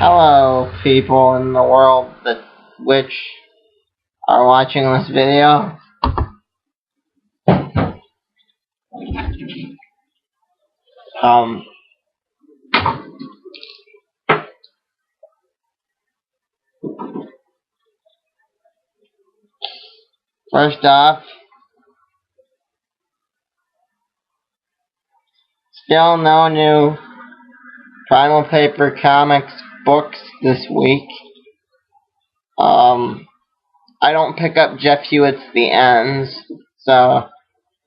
Hello, people in the world which are watching this video. First off, still no new Primal Paper Comics books this week. I don't pick up Jeff Hewitt's The Ends, so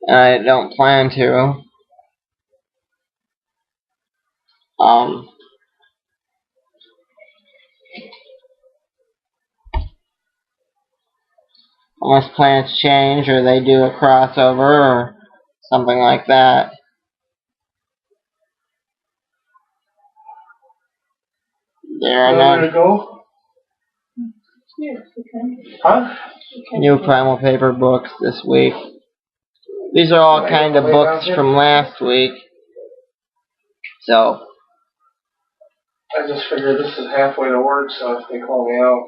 I don't plan to. Unless plans change or they do a crossover or something like that. There are no new Primal Paper books this week. These are all kind of books from last week. So I just figured this is halfway to work, so if they call me out.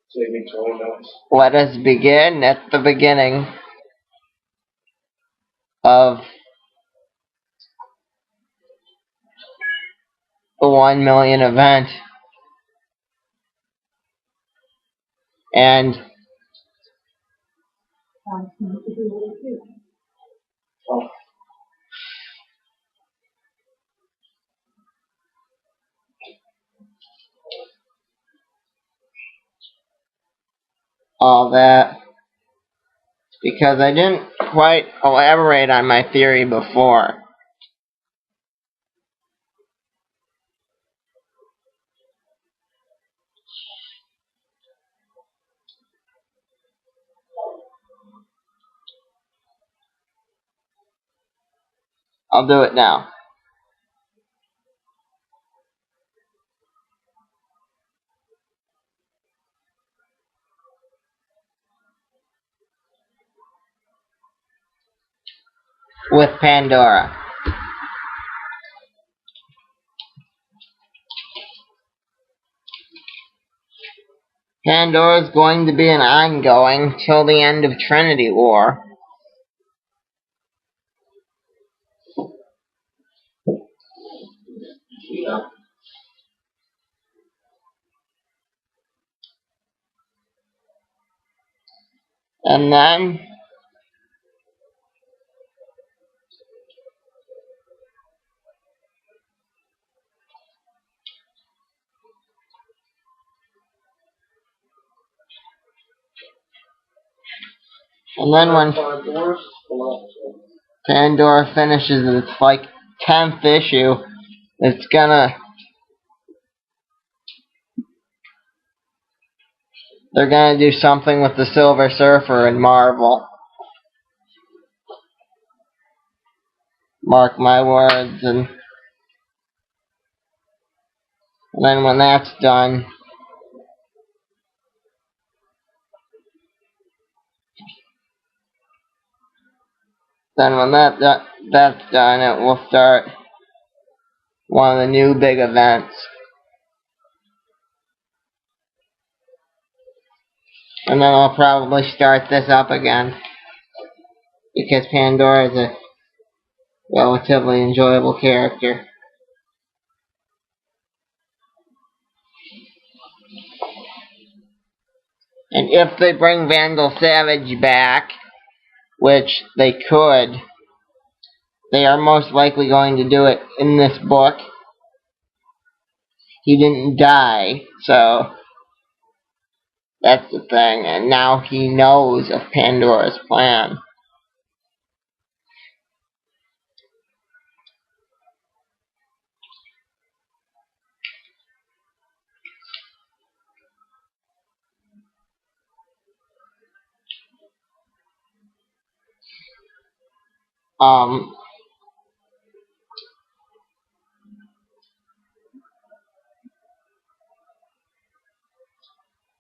Save me 20 minutes. Let us begin at the beginning of the 1 million event. And all that, because I didn't quite elaborate on my theory before. I'll do it now. With Pandora. Pandora is going to be an ongoing till the end of Trinity War. And then when Pandora finishes its 10th issue, they're gonna do something with the Silver Surfer in Marvel. Mark my words. And then when that's done, that's done, it will start one of the new big events. And then I'll probably start this up again, because Pandora is a relatively enjoyable character. And if they bring Vandal Savage back, which they could, they are most likely going to do it in this book. He didn't die, so that's the thing, and now he knows of Pandora's plan.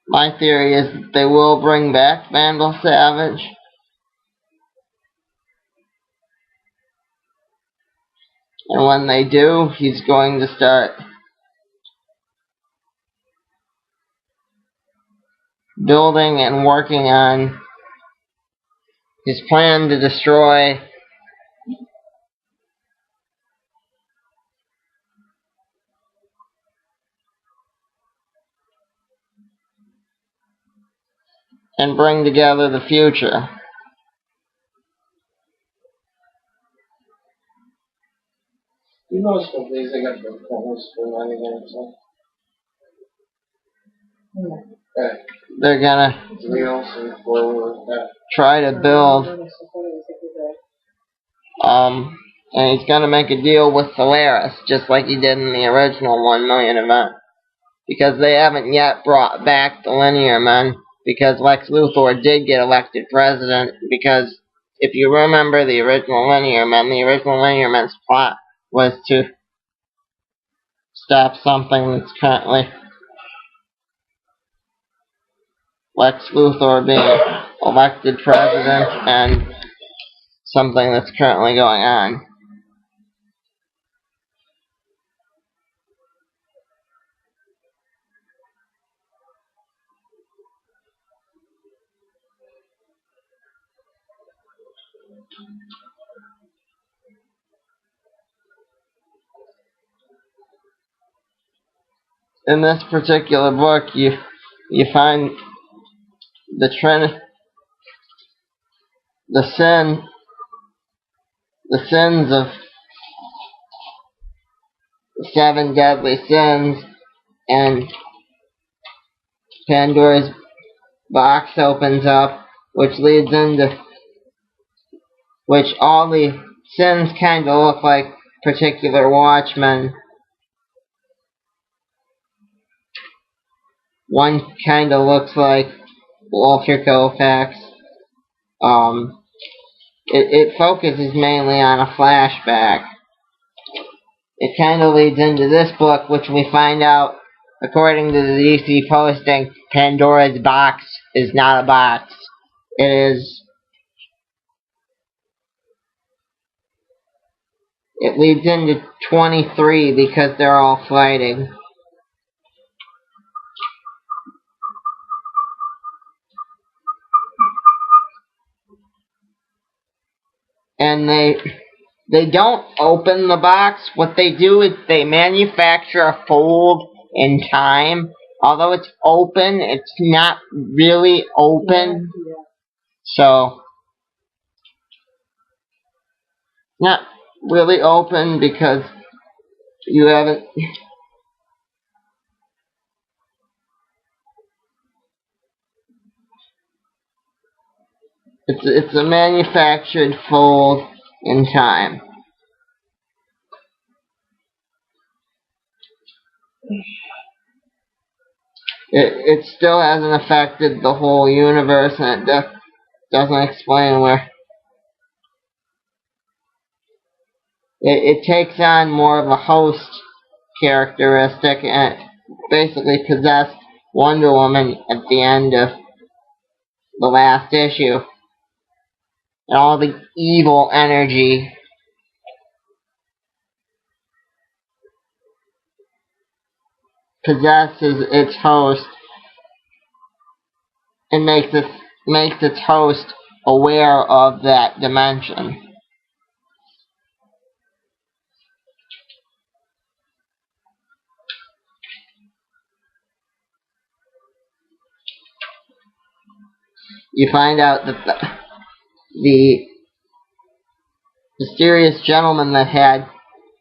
My theory is that they will bring back Vandal Savage. And when they do, he's going to start building and working on his plan to destroy and bring together the future. You notice what these they got the corners for lining there, so. Okay. They're gonna Wheels and forward, try to build and he's gonna make a deal with Solaris, just like he did in the original 1 million event. Because they haven't yet brought back the Linear Men, because Lex Luthor did get elected president, because if you remember the original Linear Men's plot was to stop something that's currently Lex Luthor being elected president and something that's currently going on. In this particular book, you find the sins of the 7 deadly sins, and Pandora's box opens up, which leads into which all the sins kind of look like particular Watchmen. One kind of looks like Walter Kovacs. It focuses mainly on a flashback. It kind of leads into this book, which we find out, according to the DC posting, Pandora's box is not a box. It leads into 23 because they're all fighting. And they don't open the box. What they do is they manufacture a fold in time. Although it's open, it's not really open. So, not really open because you haven't... It's a manufactured fold in time. It still hasn't affected the whole universe, and it doesn't explain where... It takes on more of a host characteristic, and basically possessed Wonder Woman at the end of the last issue. And all the evil energy possesses its host and makes its host aware of that dimension. You find out that the mysterious gentleman that had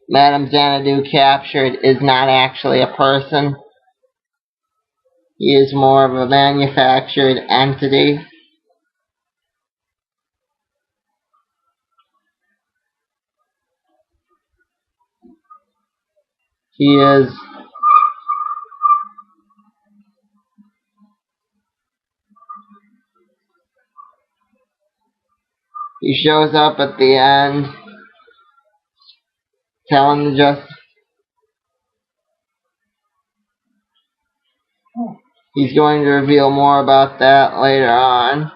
Madame Xanadu captured is not actually a person. He is more of a manufactured entity. He shows up at the end, telling the Justice. He's going to reveal more about that later on.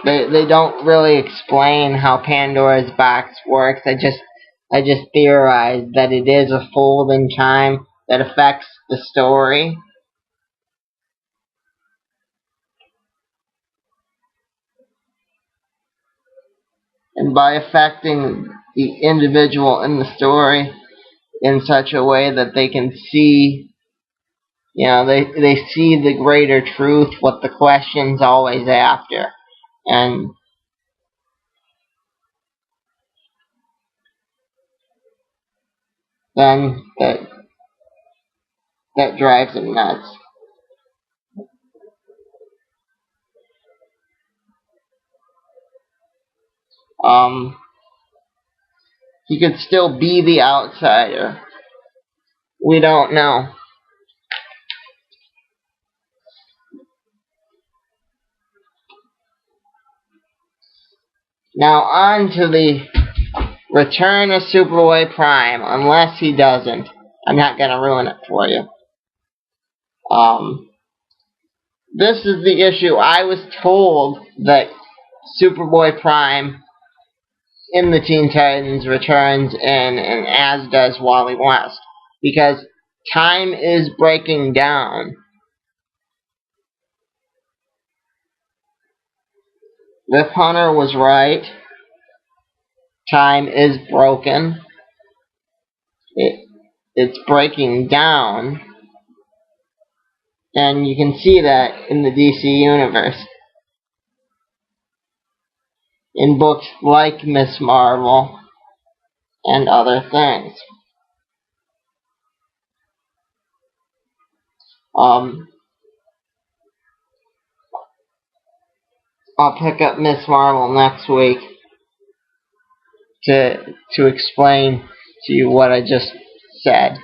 They don't really explain how Pandora's box works. I just theorize that it is a fold in time that affects the story. And by affecting the individual in the story in such a way that they can see, they see the greater truth, what the question's always after. And then that drives him nuts. He could still be the outsider. We don't know. Now on to the return of Superboy Prime, unless he doesn't. I'm not going to ruin it for you. This is the issue. I was told that Superboy Prime in the Teen Titans returns, and as does Wally West, because time is breaking down. Rip Hunter was right. Time is broken. It's breaking down. And you can see that in the DC Universe. In books like Miss Marvel and other things. I'll pick up Miss Marvel next week to explain to you what I just said.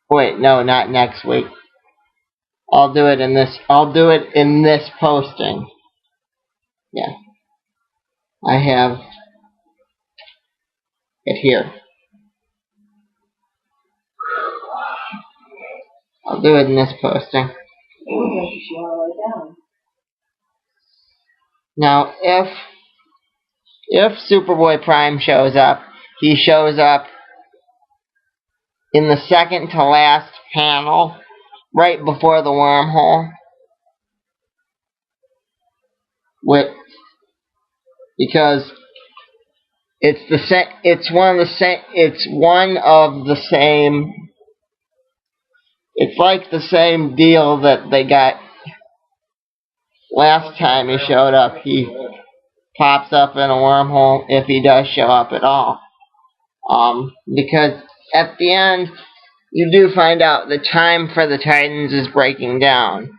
Wait, no, not next week. I'll do it in this posting. Yeah. I have it here. I'll do it in this posting. Now, if Superboy Prime shows up, he shows up in the second to last panel, right before the wormhole. Because it's like the same deal that they got last time he showed up. He pops up in a wormhole if he does show up at all. Because at the end, you do find out the time for the Titans is breaking down.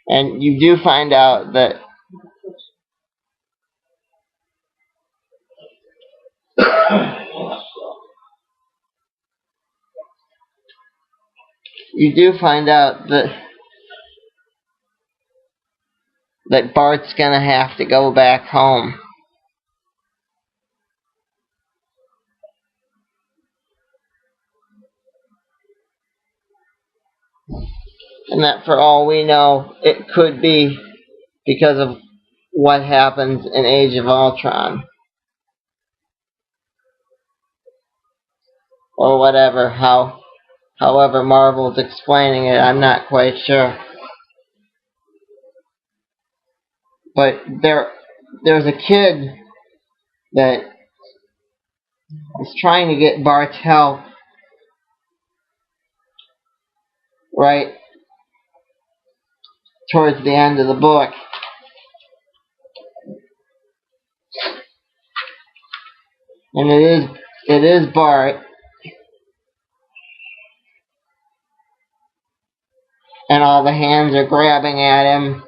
And you do find out that that Bart's gonna have to go back home. And that for all we know, it could be because of what happens in Age of Ultron. Or whatever, however Marvel's explaining it, I'm not quite sure. But there's a kid that is trying to get Bart's help right towards the end of the book. And it is Bart. And all the hands are grabbing at him.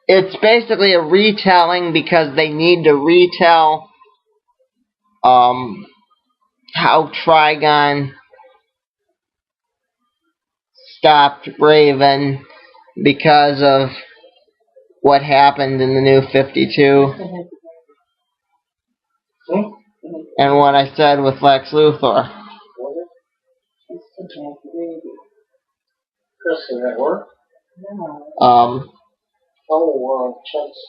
It's basically a retelling because they need to retell how Trigon stopped Raven because of what happened in the New 52 and what I said with Lex Luthor. Chris, is that work? Chuck's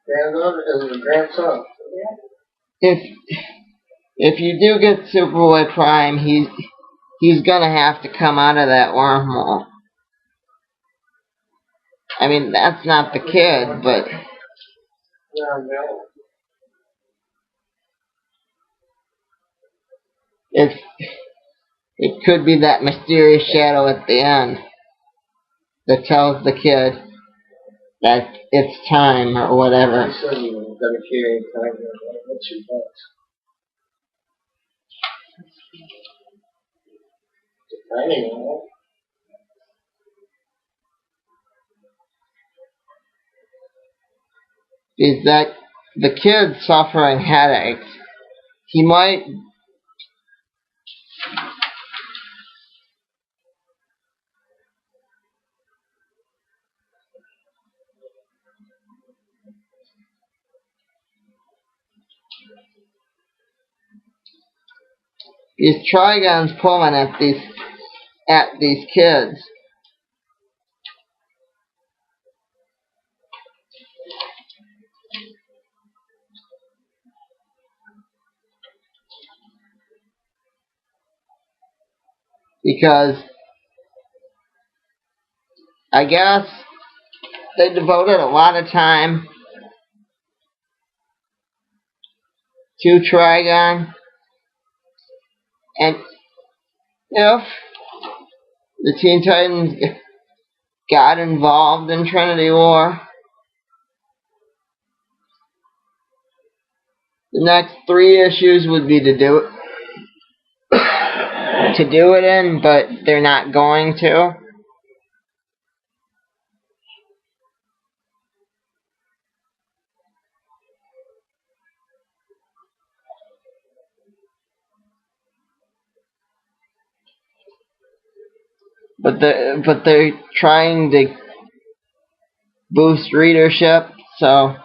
granddaughter is a grandson. If you do get Superboy Prime, he's gonna have to come out of that wormhole. I mean, that's not the kid, but it could be that mysterious shadow at the end that tells the kid that it's time or whatever. He said he was dedicating time to what you want. Depending on it. Is that the kid suffering headaches? He might. These Trigons pulling at these kids. Because I guess they devoted a lot of time to Trigon, and if the Teen Titans got involved in Trinity War, the next 3 issues would be to do it in, but they're not going to. But they're trying to boost readership, so.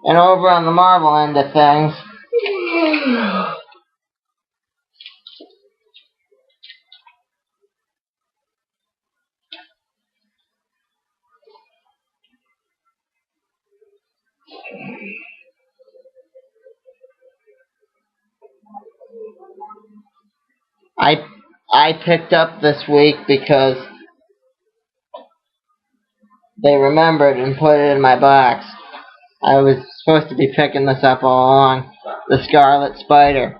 And over on the Marvel end of things, I picked up this week because they remembered and put it in my box. I was supposed to be picking this up all along. The Scarlet Spider.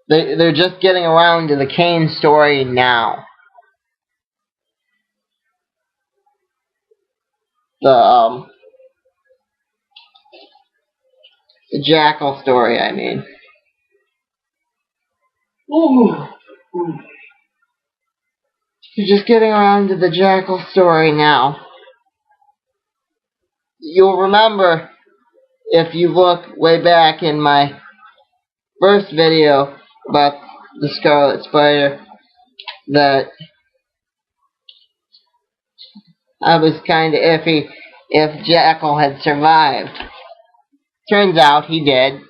They're just getting around to the Kane story now. The Jackal story, I mean. You're just getting around to the Jackal story now. You'll remember, if you look way back in my first video about the Scarlet Spider, that I was kind of iffy if Jackal had survived. Turns out he did.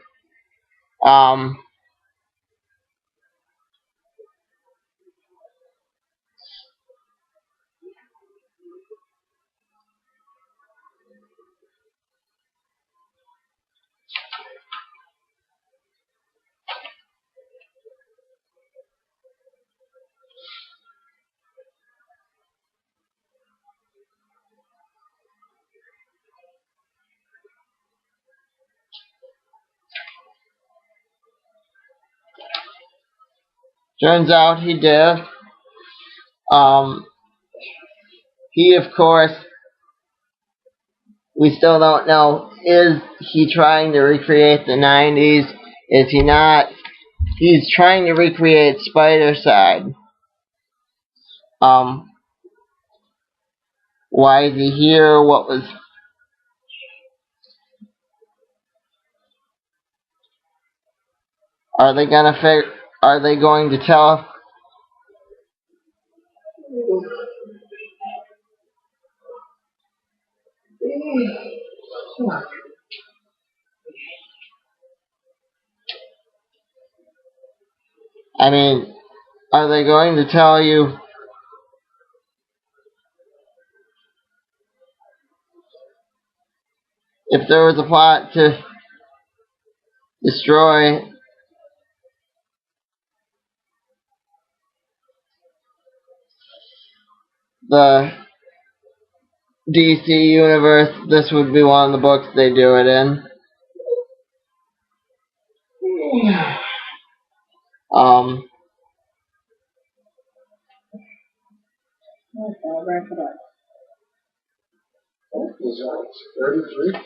Turns out he did. He, of course, we still don't know, is he trying to recreate the 90s? Is he not? He's trying to recreate Spider-Side. Why is he here? What was... Are they going to tell... I mean, are they going to tell you if there was a plot to destroy the DC universe, this would be one of the books they do it in? Wrap it up. What was that? 33?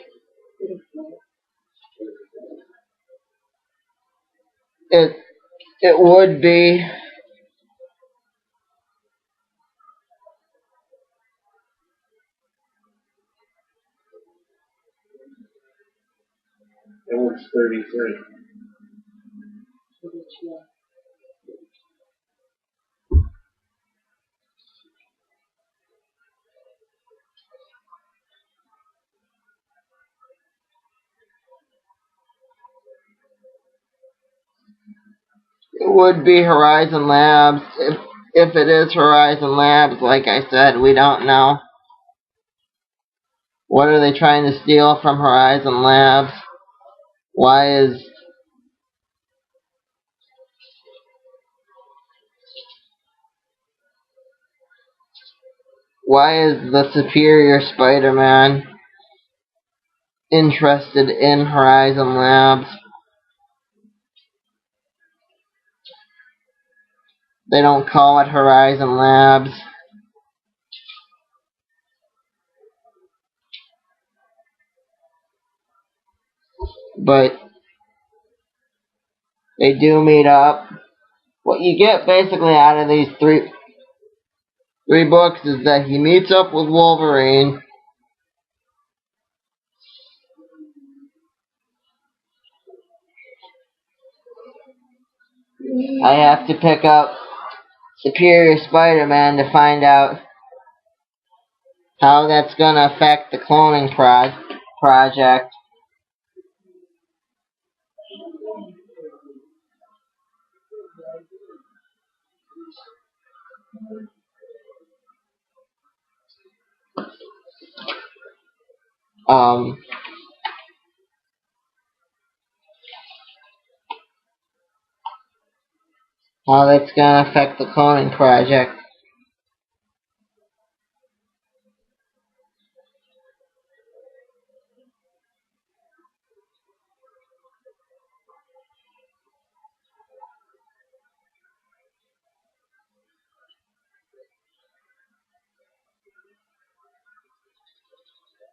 It would be. It was 33. It would be Horizon Labs. If it is Horizon Labs, like I said, we don't know. What are they trying to steal from Horizon Labs? Why is the Superior Spider-Man interested in Horizon Labs? They don't call it Horizon Labs. But they do meet up. What you get basically out of these three books is that he meets up with Wolverine. I have to pick up Superior Spider-Man to find out how that's going to affect the cloning project. How that's going to affect the cloning project.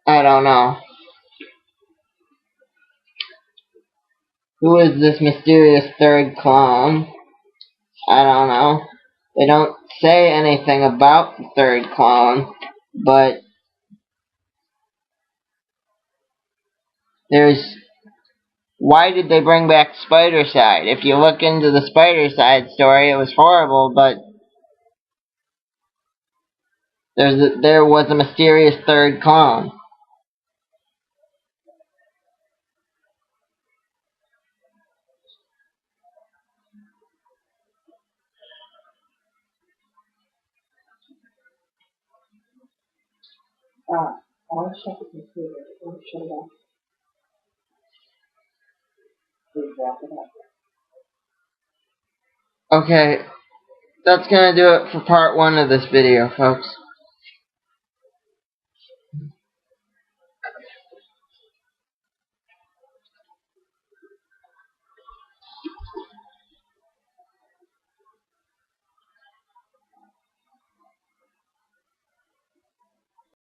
I don't know. Who is this mysterious third clone? I don't know. They don't say anything about the third clone, but why did they bring back Spider-Side? If you look into the Spider-Side story, it was horrible, but there was a mysterious third clone. I want to check the computer. I want to shut it off. Please wrap it up. Okay, that's gonna do it for part 1 of this video, folks.